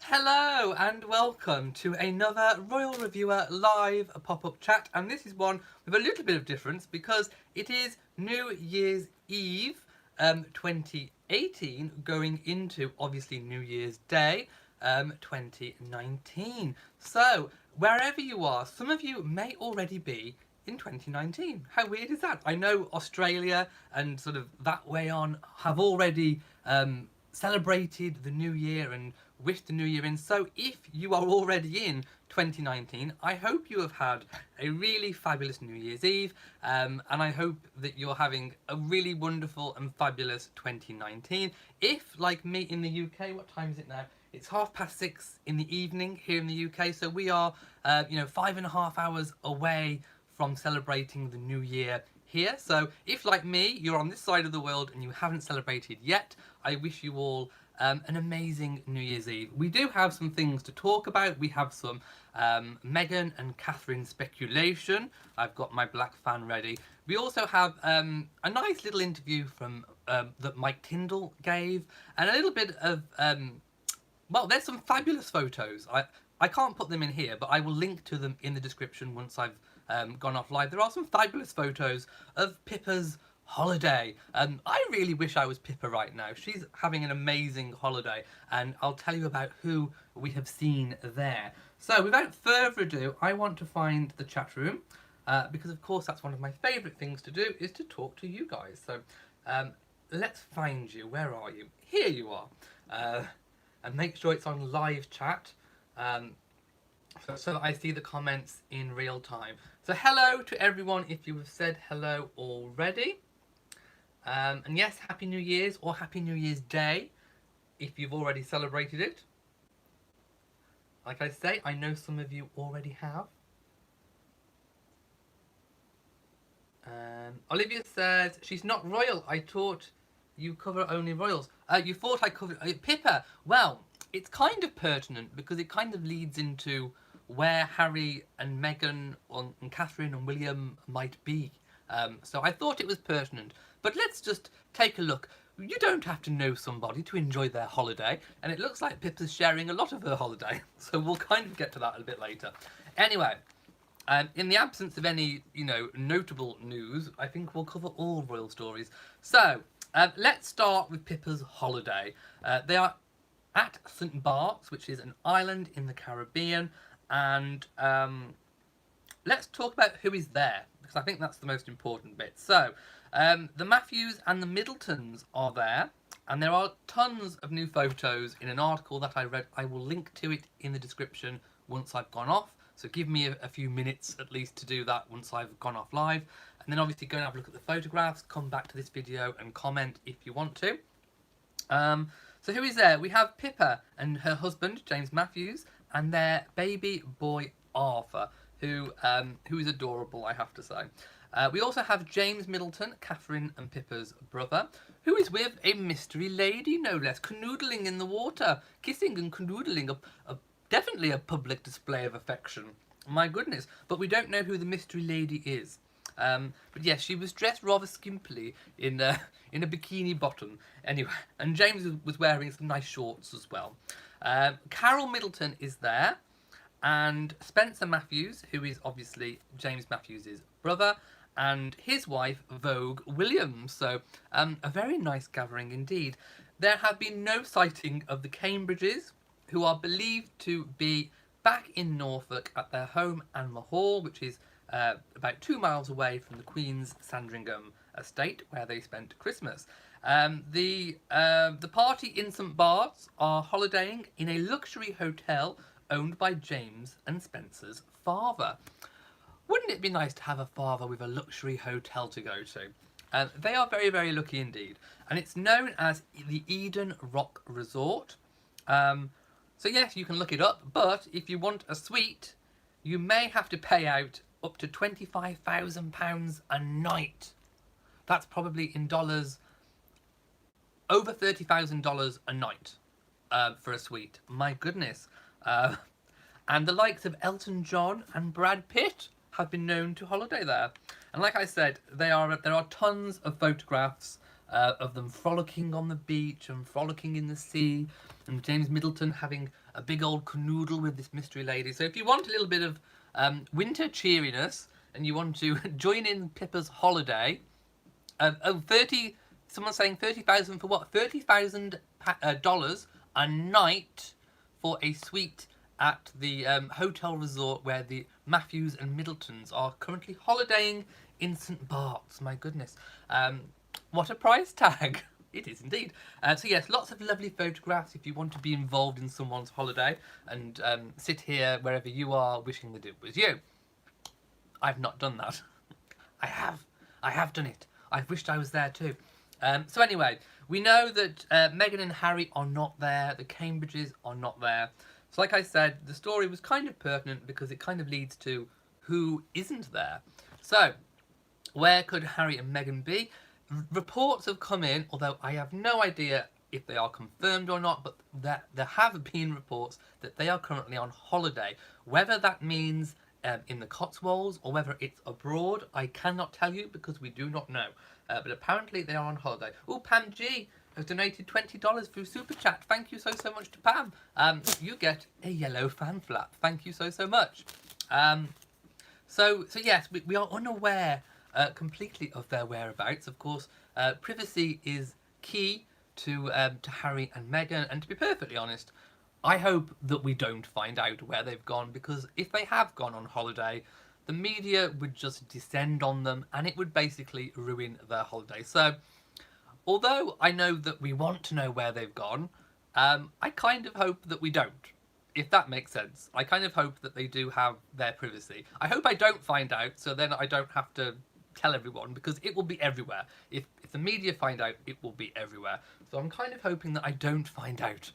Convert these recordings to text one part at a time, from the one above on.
Hello and welcome to another Royal Reviewer live pop-up chat, and this is one with a little bit of difference because it is New Year's Eve 2018 going into obviously New Year's Day 2019. So wherever you are, some of you may already be in 2019. How weird is that? I know Australia and sort of that way on have already celebrated the new year and wished the new year in. So if you are already in 2019, I hope you have had a really fabulous New Year's Eve, and I hope that you're having a really wonderful and fabulous 2019. If, like me in the UK, what time is it now? It's 6:30 in the evening here in the UK, so we are, 5.5 hours away from celebrating the new year here. So if, like me, you're on this side of the world and you haven't celebrated yet, I wish you all an amazing New Year's Eve. We do have some things to talk about. We have some Meghan and Catherine speculation. I've got my black fan ready. We also have a nice little interview from that Mike Tindall gave, and a little bit of well, there's some fabulous photos. I can't put them in here, but I will link to them in the description once I've gone off live. There are some fabulous photos of Pippa's holiday. I really wish I was Pippa right now. She's having an amazing holiday, and I'll tell you about who we have seen there. So without further ado, I want to find the chat room, because of course that's one of my favourite things to do, is to talk to you guys. So let's find you. Where are you? Here you are. And make sure it's on live chat, so that I see the comments in real time. So hello to everyone if you have said hello already. And yes, Happy New Year's or Happy New Year's Day if you've already celebrated it. Like I say, I know some of you already have. Olivia says, she's not royal. I thought you cover only royals. You thought I covered Pippa. Well, it's kind of pertinent because it kind of leads into where Harry and Meghan and Catherine and William might be. So I thought it was pertinent. But let's just take a look. You don't have to know somebody to enjoy their holiday, and it looks like Pippa's sharing a lot of her holiday. So we'll kind of get to that a bit later. Anyway, in the absence of any, notable news, I think we'll cover all royal stories. So let's start with Pippa's holiday. They are at St Bart's, which is an island in the Caribbean, and let's talk about who is there, because I think that's the most important bit. So the Matthews and the Middletons are there, and there are tons of new photos in an article that I read. I will link to it in the description once I've gone off, so give me a few minutes at least to do that once I've gone off live, and then obviously go and have a look at the photographs, come back to this video and comment if you want to. So who is there? We have Pippa and her husband, James Matthews, and their baby boy, Arthur, who is adorable, I have to say. We also have James Middleton, Catherine and Pippa's brother, who is with a mystery lady, no less, canoodling in the water, kissing and canoodling, definitely a public display of affection. My goodness, but we don't know who the mystery lady is. But yes, she was dressed rather skimpily in a bikini bottom. Anyway, and James was wearing some nice shorts as well. Carol Middleton is there, and Spencer Matthews, who is obviously James Matthews' brother, and his wife, Vogue Williams. So a very nice gathering indeed. There have been no sighting of the Cambridges, who are believed to be back in Norfolk at their home Anmer Hall, which is about 2 miles away from the Queen's Sandringham estate, where they spent Christmas. The party in St Bart's are holidaying in a luxury hotel owned by James and Spencer's father. Wouldn't it be nice to have a father with a luxury hotel to go to? They are very, very lucky indeed. And it's known as the Eden Rock Resort. So yes, you can look it up, but if you want a suite, you may have to pay out up to £25,000 a night. That's probably in dollars over $30,000 a night for a suite. My goodness. And the likes of Elton John and Brad Pitt have been known to holiday there. And like I said, there are tons of photographs of them frolicking on the beach and frolicking in the sea, and James Middleton having a big old canoodle with this mystery lady. So if you want a little bit of winter cheeriness and you want to join in Pippa's holiday, 30. Someone's saying 30,000 for what? $30,000 a night for a suite at the hotel resort where the Matthews and Middletons are currently holidaying in St Bart's. My goodness, what a price tag! It is indeed. So yes, lots of lovely photographs if you want to be involved in someone's holiday and sit here wherever you are wishing that it was you. I've not done that. I have done it. I've wished I was there too. So anyway, we know that Meghan and Harry are not there. The Cambridges are not there. So like I said, the story was kind of pertinent because it kind of leads to who isn't there. So, where could Harry and Meghan be? Reports have come in, although I have no idea if they are confirmed or not, but there have been reports that they are currently on holiday. Whether that means in the Cotswolds or whether it's abroad, I cannot tell you because we do not know. But apparently they are on holiday. Oh, Pam G has donated $20 through Super Chat. Thank you so much to Pam. You get a yellow fan flap. Thank you so much. So yes, we are unaware completely of their whereabouts. Of course, privacy is key to Harry and Meghan. And to be perfectly honest, I hope that we don't find out where they've gone, because if they have gone on holiday, the media would just descend on them and it would basically ruin their holiday. So, although I know that we want to know where they've gone, I kind of hope that we don't, if that makes sense. I kind of hope that they do have their privacy. I hope I don't find out, so then I don't have to tell everyone, because it will be everywhere. If the media find out, it will be everywhere. So I'm kind of hoping that I don't find out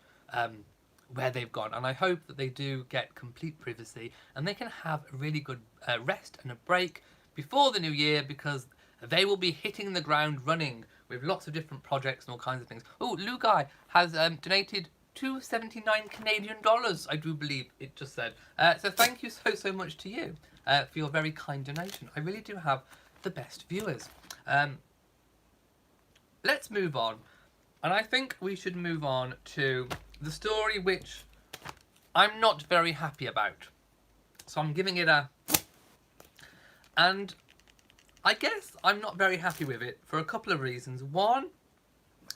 where they've gone, and I hope that they do get complete privacy and they can have a really good rest and a break before the new year, because they will be hitting the ground running with lots of different projects and all kinds of things. Oh, Lugai has donated $279 Canadian, I do believe it just said. So thank you so much to you for your very kind donation. I really do have the best viewers. Let's move on, and I think we should move on to the story which I'm not very happy about. So I'm giving it a... And I guess I'm not very happy with it for a couple of reasons. One,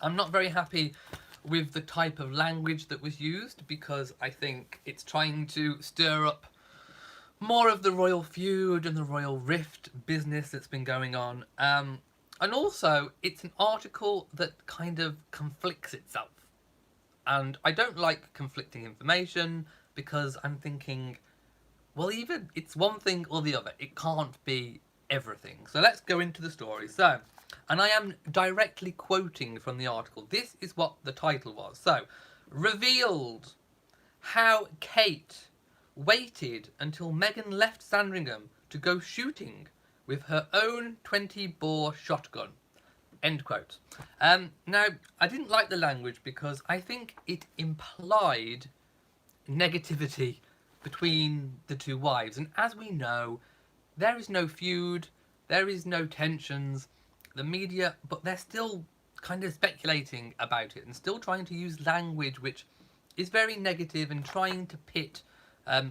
I'm not very happy with the type of language that was used, because I think it's trying to stir up more of the royal feud and the royal rift business that's been going on. And also, it's an article that kind of conflicts itself. And I don't like conflicting information, because I'm thinking, well, even it's one thing or the other. It can't be everything. So let's go into the story. So, and I am directly quoting from the article. This is what the title was. So, revealed how Kate waited until Meghan left Sandringham to go shooting with her own 20-bore shotgun. End quote. Now, I didn't like the language because I think it implied negativity between the two wives. And as we know, there is no feud, there is no tensions. The media, but they're still kind of speculating about it and still trying to use language which is very negative and trying to pit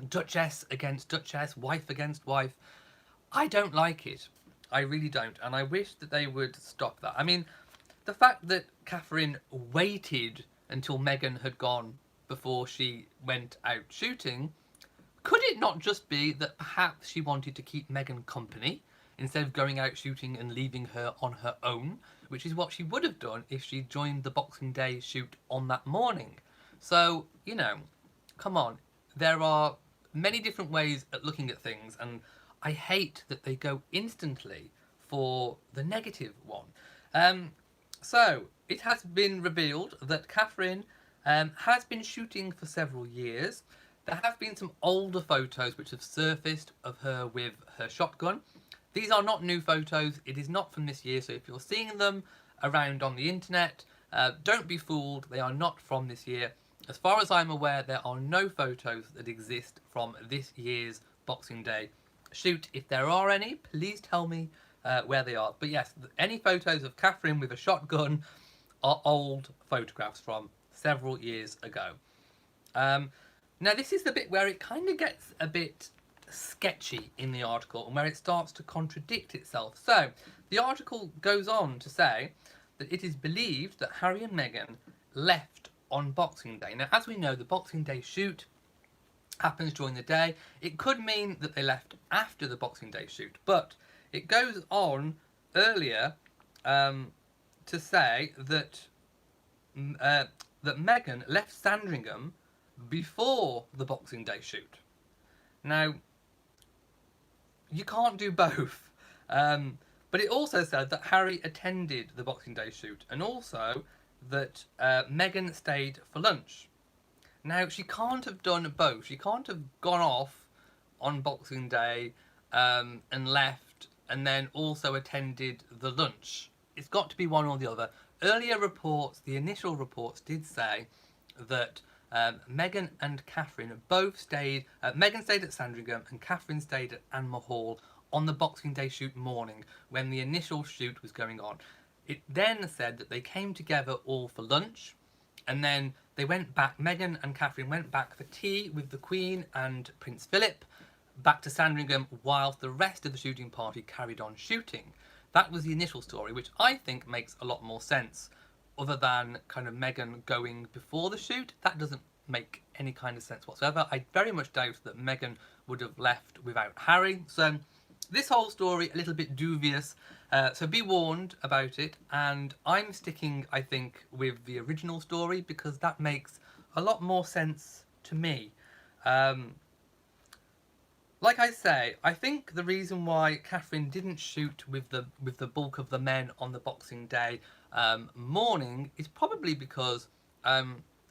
Duchess against Duchess, wife against wife. I don't like it. I really don't. And I wish that they would stop that. I mean, the fact that Catherine waited until Meghan had gone before she went out shooting, could it not just be that perhaps she wanted to keep Meghan company instead of going out shooting and leaving her on her own, which is what she would have done if she joined the Boxing Day shoot on that morning? So, you know, come on. There are many different ways at looking at things, and I hate that they go instantly for the negative one. So, it has been revealed that Catherine has been shooting for several years. There have been some older photos which have surfaced of her with her shotgun. These are not new photos. It is not from this year, so if you're seeing them around on the internet, don't be fooled. They are not from this year. As far as I'm aware, there are no photos that exist from this year's Boxing Day shoot. If there are any, please tell me where they are. But yes, any photos of Catherine with a shotgun are old photographs from several years ago. Now this is the bit where it kind of gets a bit sketchy in the article and where it starts to contradict itself. So the article goes on to say that it is believed that Harry and Meghan left on Boxing Day. Now, as we know, the Boxing Day shoot happens during the day. It could mean that they left after the Boxing Day shoot, but it goes on earlier to say that that Meghan left Sandringham before the Boxing Day shoot. Now, you can't do both. But it also said that Harry attended the Boxing Day shoot and also that Meghan stayed for lunch. Now, she can't have done both. She can't have gone off on Boxing Day and left and then also attended the lunch. It's got to be one or the other. Earlier reports, the initial reports did say that Meghan and Catherine both stayed. Meghan stayed at Sandringham and Catherine stayed at Anmar Hall on the Boxing Day shoot morning when the initial shoot was going on. It then said that they came together all for lunch and then they went back. Meghan and Catherine went back for tea with the Queen and Prince Philip back to Sandringham whilst the rest of the shooting party carried on shooting. That was the initial story, which I think makes a lot more sense. Other than kind of Meghan going before the shoot, that doesn't make any kind of sense whatsoever. I very much doubt that Meghan would have left without Harry. So this whole story, a little bit dubious. So be warned about it. And I'm sticking, I think, with the original story because that makes a lot more sense to me. Like I say, I think the reason why Catherine didn't shoot with the bulk of the men on the Boxing Day morning is probably because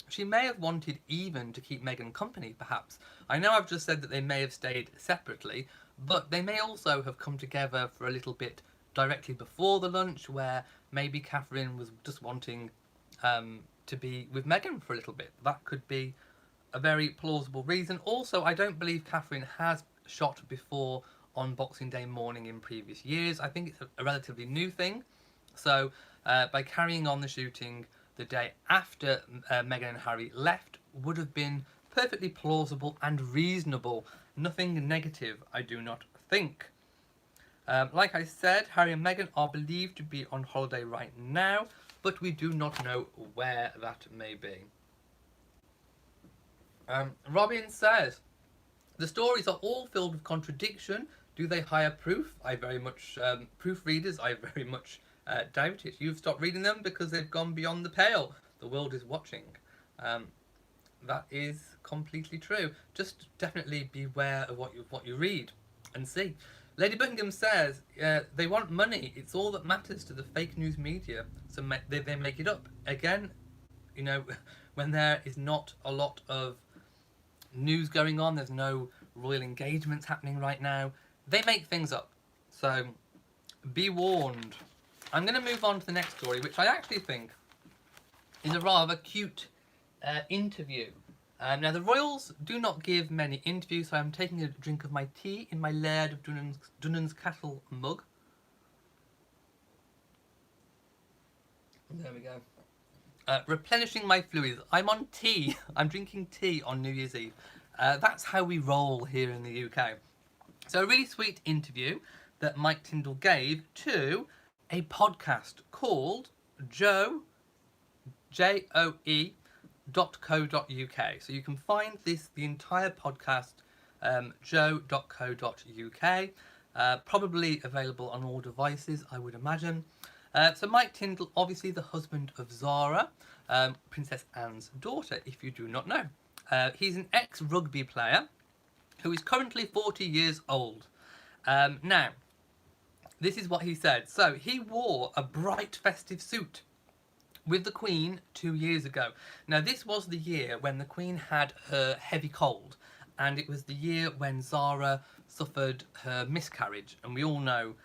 she may have wanted even to keep Meghan company, perhaps. I know I've just said that they may have stayed separately, but they may also have come together for a little bit directly before the lunch, where maybe Catherine was just wanting to be with Meghan for a little bit. That could be a very plausible reason. Also, I don't believe Catherine has shot before on Boxing Day morning in previous years. I think it's a relatively new thing. So by carrying on the shooting the day after Meghan and Harry left would have been perfectly plausible and reasonable. Nothing negative, I do not think. Like I said, Harry and Meghan are believed to be on holiday right now, but we do not know where that may be. Robin says, the stories are all filled with contradiction. Do they hire proof? I very much, proofreaders, I very much doubt it. You've stopped reading them because they've gone beyond the pale. The world is watching. That is completely true. Just definitely beware of what you read and see. Lady Buckingham says they want money. It's all that matters to the fake news media. So they make it up. Again, you know, when there is not a lot of news going on, there's no royal engagements happening right now, they make things up. So be warned. I'm going to move on to the next story, which I actually think is a rather cute interview. Now, the royals do not give many interviews, so I'm taking a drink of my tea in my Laird of Dunnan's Castle mug. There we go. Replenishing my fluids. I'm on tea. I'm drinking tea on New Year's Eve. That's how we roll here in the UK. So a really sweet interview that Mike Tindall gave to a podcast called joe.co.uk. So you can find the entire podcast, joe.co.uk. Probably available on all devices, I would imagine. So Mike Tindall, obviously the husband of Zara, Princess Anne's daughter, if you do not know. He's an ex-rugby player who is currently 40 years old. Now, this is what he said. So he wore a bright festive suit with the Queen 2 years ago. Now, this was the year when the Queen had her heavy cold, and it was the year when Zara suffered her miscarriage, and we all know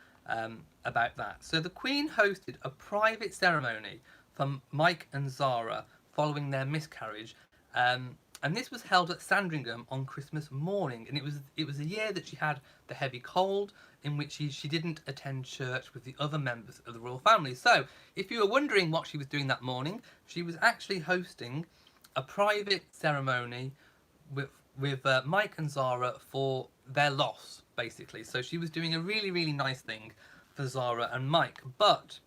about that. So the Queen hosted a private ceremony for Mike and Zara following their miscarriage, And this was held at Sandringham on Christmas morning, and it was a year that she had the heavy cold, in which she didn't attend church with the other members of the royal family. So, if you were wondering what she was doing that morning, she was actually hosting a private ceremony with Mike and Zara for their loss, basically. So she was doing a really, really nice thing for Zara and Mike. But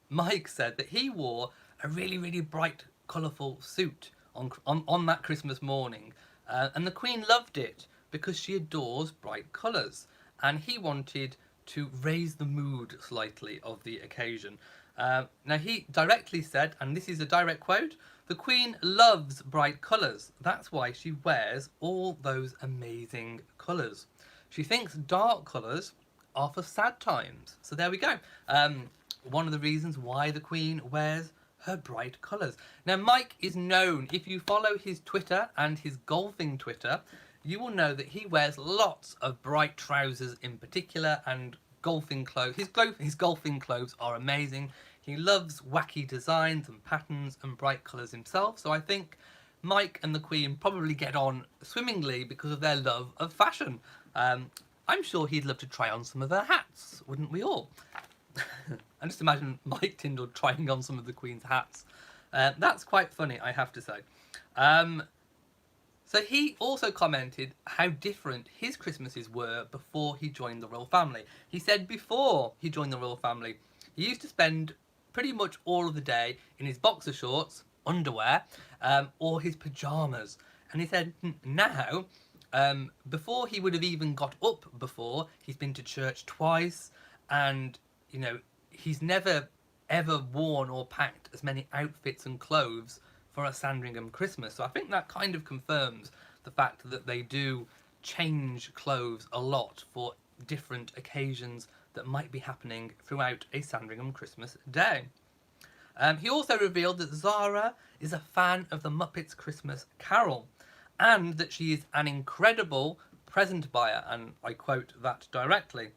Mike said that he wore a really, really bright, colourful suit on that Christmas morning. And the Queen loved it because she adores bright colours. And he wanted to raise the mood slightly of the occasion. Now, he directly said, and this is a direct quote, "The Queen loves bright colours. That's why she wears all those amazing colours. She thinks dark colours are for sad times." So there we go. One of the reasons why the Queen wears her bright colours. Now, Mike is known, if you follow his Twitter and his golfing Twitter, you will know that he wears lots of bright trousers in particular and golfing clothes. His golfing clothes are amazing. He loves wacky designs and patterns and bright colours himself. So I think Mike and the Queen probably get on swimmingly because of their love of fashion. I'm sure he'd love to try on some of her hats, wouldn't we all? And just imagine Mike Tindall trying on some of the Queen's hats. That's quite funny, I have to say. So he also commented how different his Christmases were before he joined the royal family. He said before he joined the royal family, he used to spend pretty much all of the day in his boxer shorts, underwear, or his pyjamas. And he said now, before he would have even got up before, he's been to church twice, and you know, he's never ever worn or packed as many outfits and clothes for a Sandringham Christmas. So I think that kind of confirms the fact that they do change clothes a lot for different occasions that might be happening throughout a Sandringham Christmas day. He also revealed that Zara is a fan of the Muppets Christmas Carol, and that she is an incredible present buyer, and I quote that directly.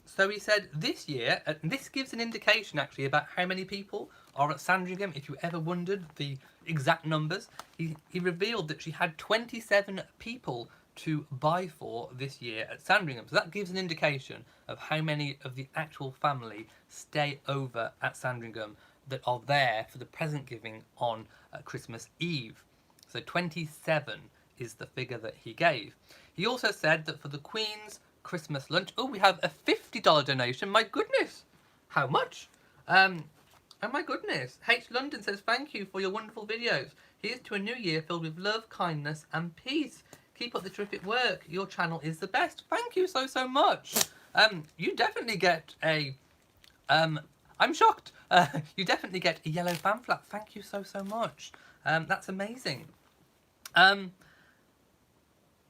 So he said this year, and this gives an indication actually about how many people are at Sandringham, if you ever wondered the exact numbers. He revealed that she had 27 people to buy for this year at Sandringham. So that gives an indication of how many of the actual family stay over at Sandringham that are there for the present giving on Christmas Eve. So 27 is the figure that he gave. He also said that for the Queen's Christmas lunch, oh, we have a $50 donation. My goodness, how much? Oh my goodness. H London says, "Thank you for your wonderful videos. Here's to a new year filled with love, kindness and peace. Keep up the terrific work. Your channel is the best." Thank you so, so much. You definitely get a... I'm shocked. You definitely get a yellow fan flap. Thank you so, so much. That's amazing.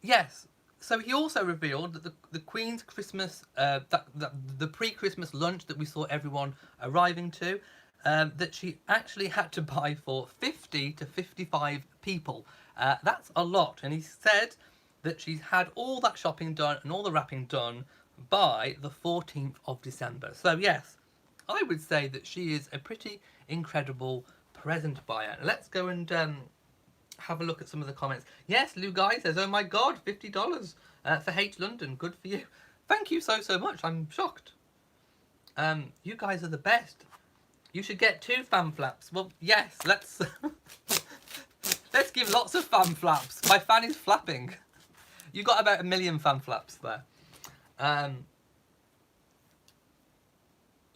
Yes. So he also revealed that the Queen's Christmas, the pre-Christmas lunch that we saw everyone arriving to, that she actually had to buy for 50 to 55 people. That's a lot. And he said that she's had all that shopping done and all the wrapping done by the 14th of December. So yes, I would say that she is a pretty incredible present buyer. Let's go and have a look at some of the comments. Yes, Lou Guy says, "Oh my god, $50 for H London. Good for you." Thank you so, so much. I'm shocked. You guys are the best. You should get 2 fan flaps. Well, yes, let's let's give lots of fan flaps. My fan is flapping. You got about 1 million fan flaps there.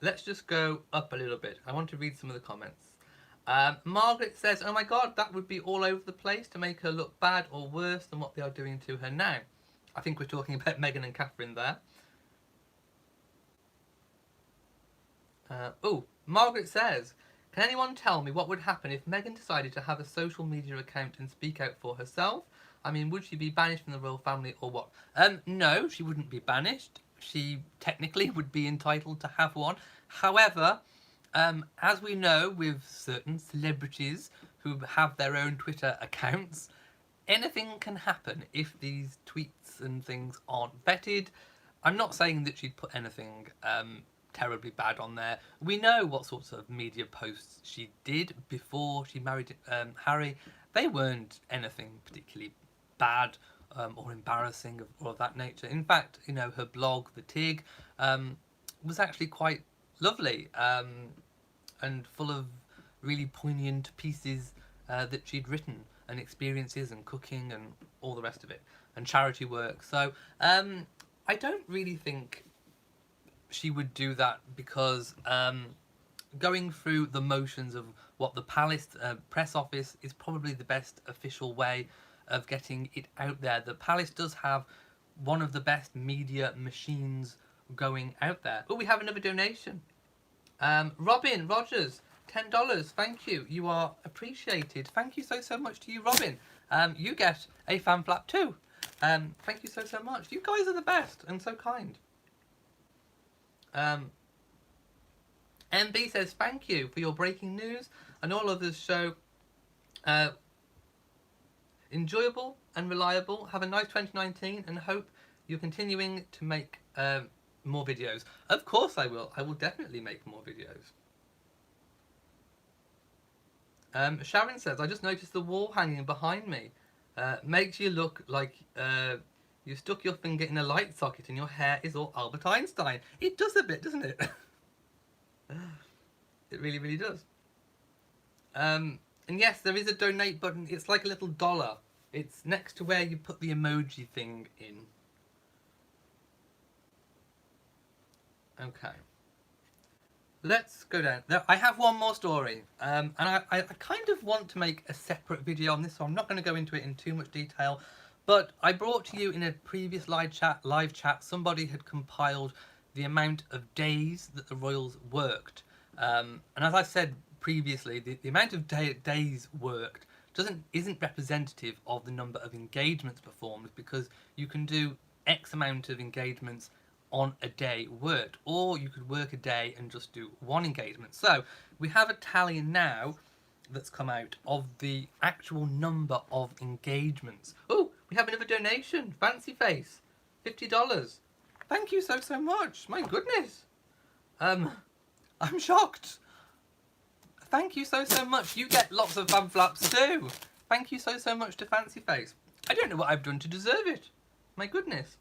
Let's just go up a little bit. I want to read some of the comments. Margaret says, "Oh my god, that would be all over the place to make her look bad or worse than what they are doing to her now." I think we're talking about Meghan and Catherine there. Margaret says, "Can anyone tell me what would happen if Meghan decided to have a social media account and speak out for herself? I mean, would she be banished from the royal family or what?" No, she wouldn't be banished. She technically would be entitled to have one. However, as we know with certain celebrities who have their own Twitter accounts, anything can happen if these tweets and things aren't vetted. I'm not saying that she'd put anything terribly bad on there. We know what sorts of media posts she did before she married Harry. They weren't anything particularly bad or embarrassing or of that nature. In fact, you know, her blog, The Tig, was actually quite lovely and full of really poignant pieces that she'd written, and experiences and cooking and all the rest of it, and charity work. So I don't really think she would do that because going through the motions of what the palace press office is probably the best official way of getting it out there. The palace does have one of the best media machines going out there. Oh, we have another donation. Robin Rogers, $10. Thank you. You are appreciated. Thank you so much to you, Robin. You get a fan flap too. Thank you so much. You guys are the best and so kind. MB says thank you for your breaking news and all others show enjoyable and reliable. Have a nice 2019 and hope you're continuing to make more videos. Of course I will. I will definitely make more videos. Sharon says, I just noticed the wall hanging behind me. Makes you look like you stuck your finger in a light socket and your hair is all Albert Einstein. It does a bit, doesn't it? It really, really does. And yes, there is a donate button. It's like a little dollar. It's next to where you put the emoji thing in. Okay. Let's go down. I have one more story. And I kind of want to make a separate video on this, so I'm not going to go into it in too much detail. But I brought to you in a previous live chat, somebody had compiled the amount of days that the royals worked. And as I said previously, the amount of days worked isn't representative of the number of engagements performed, because you can do X amount of engagements on a day worked, or you could work a day and just do one engagement. So we have a tally now that's come out of the actual number of engagements. Oh, we have another donation. Fancy Face, $50. Thank you so much. My goodness. I'm shocked. Thank you so much. You get lots of fan flaps too. Thank you so much to Fancy Face. I don't know what I've done to deserve it. My goodness.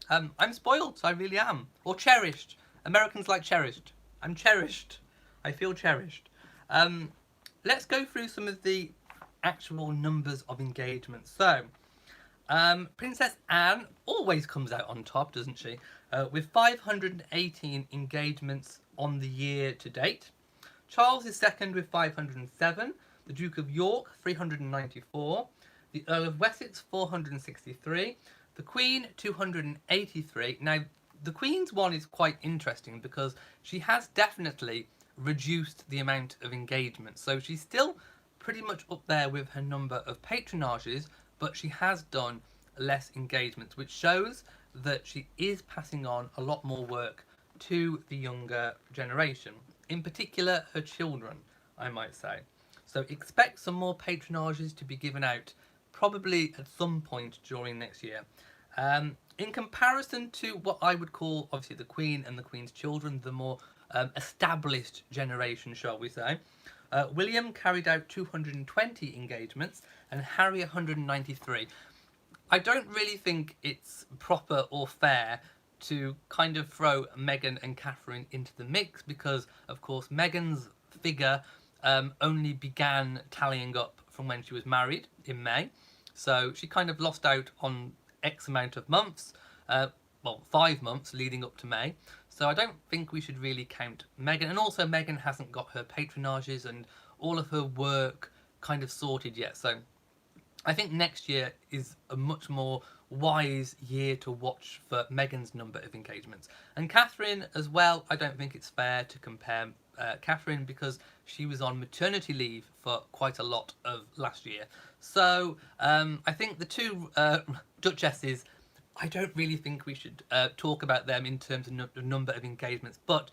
I'm spoiled, I really am. Or cherished. Americans like cherished. I'm cherished. I feel cherished. Let's go through some of the actual numbers of engagements. So, Princess Anne always comes out on top, doesn't she? With 518 engagements on the year to date. Charles is second with 507. The Duke of York, 394. The Earl of Wessex, 463. The Queen, 283. Now, the Queen's one is quite interesting because she has definitely reduced the amount of engagement. So she's still pretty much up there with her number of patronages, but she has done less engagements, which shows that she is passing on a lot more work to the younger generation. In particular, her children, I might say. So expect some more patronages to be given out probably at some point during next year. In comparison to what I would call, obviously, the Queen and the Queen's children, the more established generation, shall we say, William carried out 220 engagements and Harry 193. I don't really think it's proper or fair to kind of throw Meghan and Catherine into the mix because, of course, Meghan's figure only began tallying up from when she was married in May. So she kind of lost out on X amount of months, well, 5 months leading up to May. So I don't think we should really count Meghan. And also Meghan hasn't got her patronages and all of her work kind of sorted yet. So I think next year is a much more wise year to watch for Meghan's number of engagements. And Catherine as well, I don't think it's fair to compare Catherine because she was on maternity leave for quite a lot of last year. So I think the two duchesses, I don't really think we should talk about them in terms of the number of engagements, but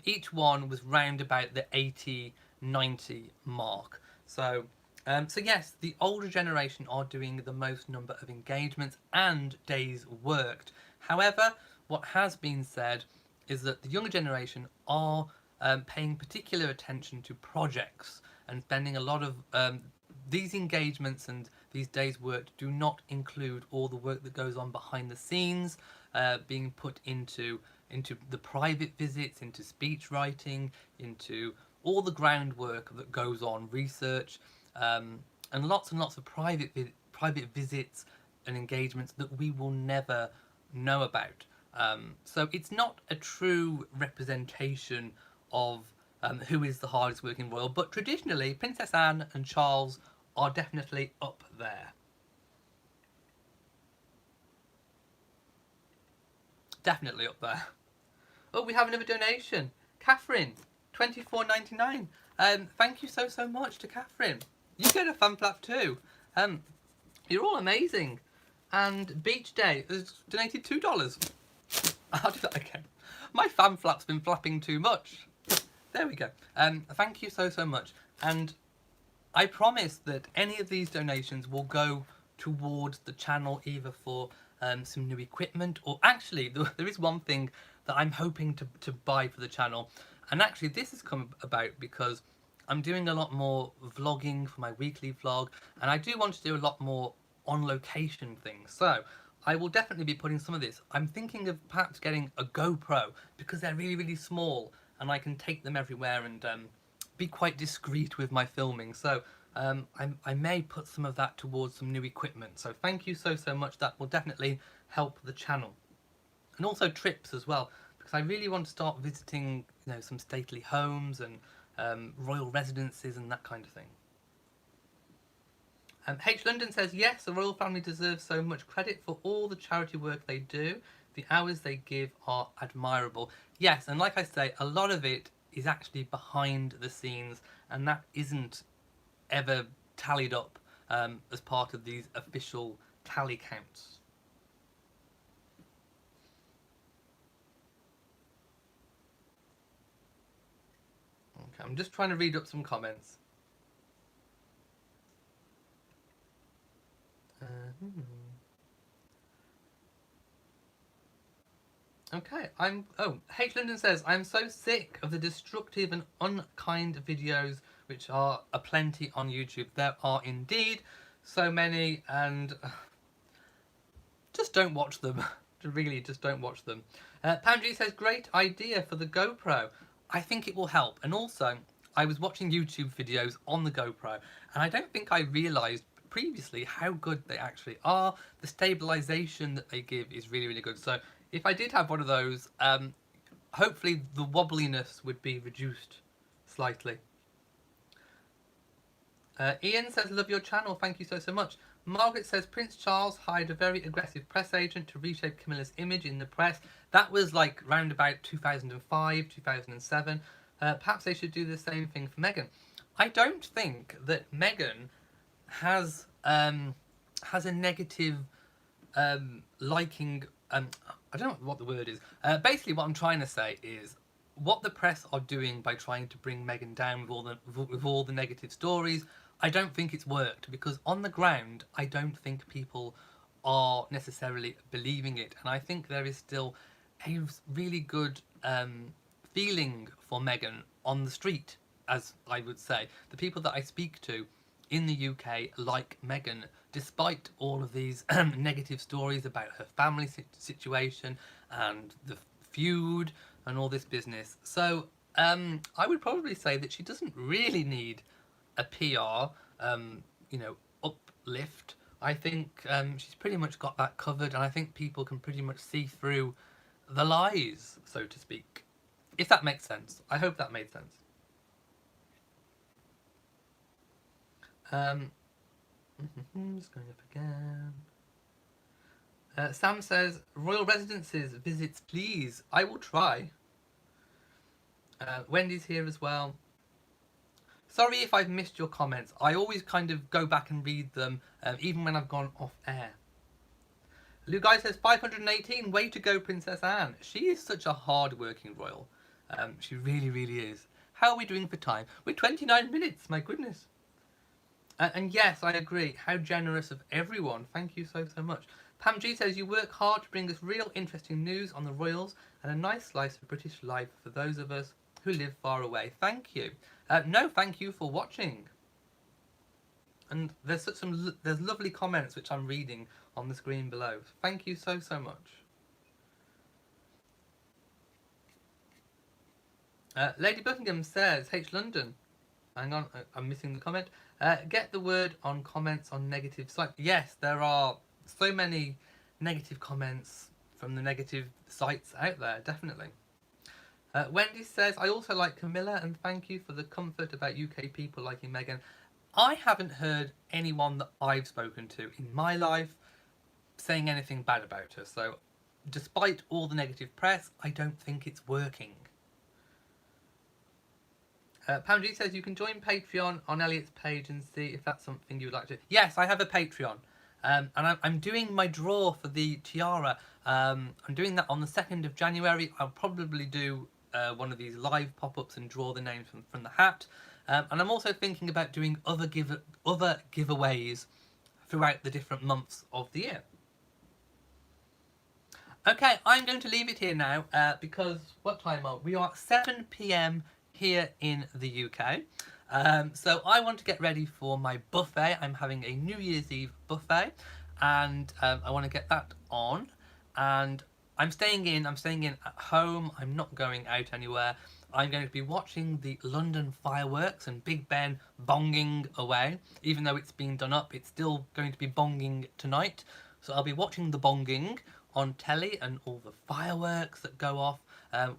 each one was round about the 80-90 mark. So yes, the older generation are doing the most number of engagements and days worked. However, what has been said is that the younger generation are paying particular attention to projects and spending a lot of these engagements, and these days' work do not include all the work that goes on behind the scenes, being put into the private visits, into speech writing, into all the groundwork that goes on, research, and lots of private visits and engagements that we will never know about. So it's not a true representation of who is the hardest working royal, but traditionally Princess Anne and Charles are definitely up there. Definitely up there. Oh, we have another donation. Catherine, $24.99. Thank you so much to Catherine. You get a fan flap too. You're all amazing. And Beach Day has donated $2. I'll do that again. My fan flap's been flapping too much. There we go. Thank you so much. And I promise that any of these donations will go towards the channel, either for some new equipment, or actually there is one thing that I'm hoping to buy for the channel. And actually this has come about because I'm doing a lot more vlogging for my weekly vlog, and I do want to do a lot more on location things. So I will definitely be putting some of this. I'm thinking of perhaps getting a GoPro because they're really small and I can take them everywhere and be quite discreet with my filming. So I may put some of that towards some new equipment. So thank you so much. That will definitely help the channel. And also trips as well, because I really want to start visiting, you know, some stately homes and royal residences and that kind of thing. H. London says, yes, the royal family deserves so much credit for all the charity work they do. The hours they give are admirable. Yes, and like I say, a lot of it is actually behind the scenes, and that isn't ever tallied up as part of these official tally counts. Okay, I'm just trying to read up some comments. Okay, H. London says, I'm so sick of the destructive and unkind videos which are aplenty on YouTube. There are indeed so many, and just don't watch them. Really, just don't watch them. Pam G says, great idea for the GoPro. I think it will help. And also, I was watching YouTube videos on the GoPro, and I don't think I realised previously how good they actually are. The stabilisation that they give is really good. So if I did have one of those, hopefully the wobbliness would be reduced slightly. Ian says, love your channel, thank you so much. Margaret says, Prince Charles hired a very aggressive press agent to reshape Camilla's image in the press. That was like round about 2005, 2007. Perhaps they should do the same thing for Meghan. I don't think that Meghan has a negative liking. I don't know what the word is. Basically, what I'm trying to say is what the press are doing by trying to bring Meghan down with all the negative stories. I don't think it's worked, because on the ground, I don't think people are necessarily believing it, and I think there is still a really good feeling for Meghan on the street, as I would say. The people that I speak to in the UK like Meghan, despite all of these negative stories about her family situation and the feud and all this business. So I would probably say that she doesn't really need a PR, uplift. I think she's pretty much got that covered, and I think people can pretty much see through the lies, so to speak. If that makes sense. I hope that made sense. Just going up again. Sam says, royal residences visits please. I will try. Wendy's here as well. Sorry if I've missed your comments. I always kind of go back and read them, even when I've gone off air. Lou Guy says, 518, way to go, Princess Anne. She is such a hard-working royal. She really is. How are we doing for time? We're 29 minutes, my goodness. And yes, I agree. How generous of everyone. Thank you so much. Pam G says, you work hard to bring us real interesting news on the royals and a nice slice of British life for those of us who live far away. Thank you. No, thank you for watching. And there's there's lovely comments which I'm reading on the screen below. Thank you so much. Lady Buckingham says, H London. Hang on, I'm missing the comment. Get the word on comments on negative sites. Yes, there are so many negative comments from the negative sites out there, definitely. Wendy says, I also like Camilla and thank you for the comfort about UK people liking Meghan. I haven't heard anyone that I've spoken to in my life saying anything bad about her. So despite all the negative press, I don't think it's working. Pam G says, you can join Patreon on Elliot's page and see if that's something you would like to... Yes, I have a Patreon. And I'm doing my draw for the tiara. I'm doing that on the 2nd of January. I'll probably do one of these live pop-ups and draw the names from the hat. And I'm also thinking about doing other giveaways throughout the different months of the year. Okay, I'm going to leave it here now because what time are we? We are at 7 PM here in the UK. So I want to get ready for my buffet. I'm having a New Year's Eve buffet and I want to get that on. And I'm staying in at home. I'm not going out anywhere. I'm going to be watching the London fireworks and Big Ben bonging away. Even though it's been done up, it's still going to be bonging tonight. So I'll be watching the bonging on telly and all the fireworks that go off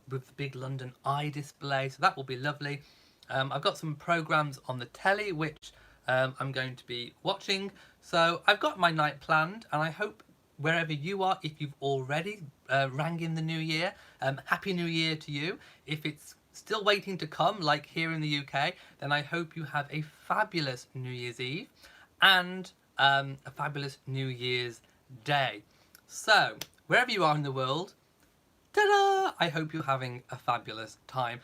with the big London Eye display. So that will be lovely. I've got some programmes on the telly which I'm going to be watching. So I've got my night planned and I hope wherever you are, if you've already rang in the new year, Happy New Year to you. If it's still waiting to come, like here in the UK, then I hope you have a fabulous New Year's Eve and a fabulous New Year's Day. So, wherever you are in the world, ta-da! I hope you're having a fabulous time.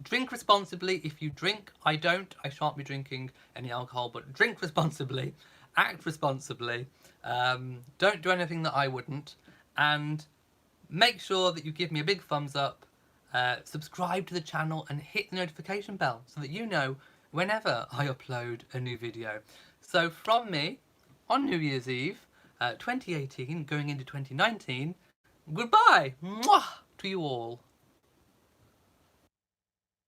Drink responsibly. If you drink, I don't. I shan't be drinking any alcohol, but drink responsibly. Act responsibly. Don't do anything that I wouldn't. And make sure that you give me a big thumbs up, subscribe to the channel and hit the notification bell so that you know whenever I upload a new video. So from me, on New Year's Eve, 2018 going into 2019, goodbye, mwah, to you all.